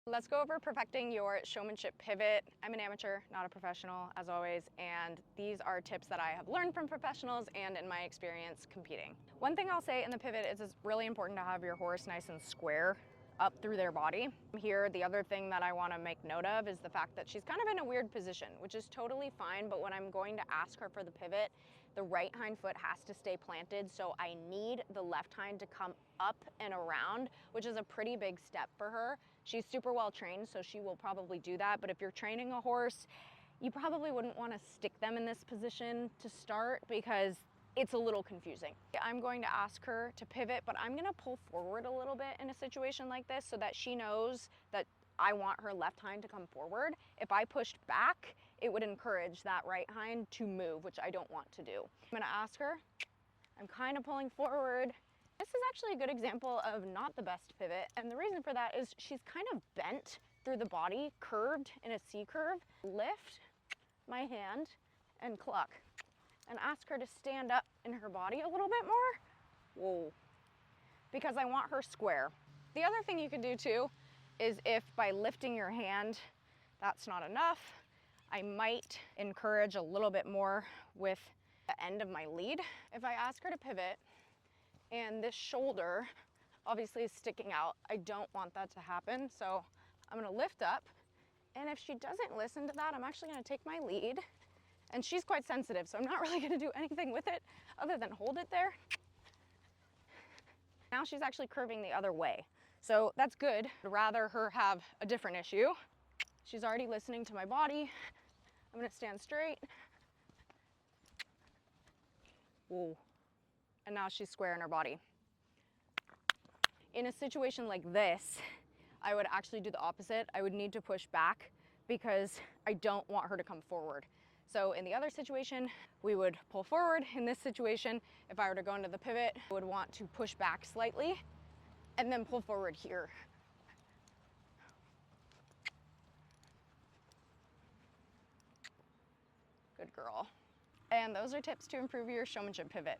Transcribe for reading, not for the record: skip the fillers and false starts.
Let's go over perfecting your showmanship pivot. I'm an amateur, not a professional, as always, and these are tips that I have learned from professionals and in my experience competing. One thing I'll say in the pivot is it's really important to have your horse nice and square up through their body. Here, the other thing that I want to make note of is the fact that she's kind of in a weird position, which is totally fine, but when I'm going to ask her for the pivot, the right hind foot has to stay planted, so I need the left hind to come up and around, which is a pretty big step for her. She's super well trained, so she will probably do that, but if you're training a horse, you probably wouldn't want to stick them in this position to start because it's a little confusing. I'm going to ask her to pivot, but I'm gonna pull forward a little bit in a situation like this so that she knows that I want her left hind to come forward. If I pushed back, it would encourage that right hind to move, which I don't want to do. I'm gonna ask her, I'm kind of pulling forward. This is actually a good example of not the best pivot, and the reason for that is she's kind of bent through the body, curved in a C curve. Lift my hand and cluck, and ask her to stand up in her body a little bit more. Whoa. Because I want her square. The other thing you can do too is if by lifting your hand, that's not enough, I might encourage a little bit more with the end of my lead. If I ask her to pivot and this shoulder obviously is sticking out, I don't want that to happen. So I'm gonna lift up, and if she doesn't listen to that, I'm actually gonna take my lead. And she's quite sensitive, so I'm not really gonna do anything with it other than hold it there. Now she's actually curving the other way. So that's good. I'd rather her have a different issue. She's already listening to my body. I'm gonna stand straight. Whoa. And now she's square in her body. In a situation like this, I would actually do the opposite. I would need to push back because I don't want her to come forward. So in the other situation, we would pull forward. In this situation, if I were to go into the pivot, I would want to push back slightly and then pull forward here. Good girl. And those are tips to improve your showmanship pivot.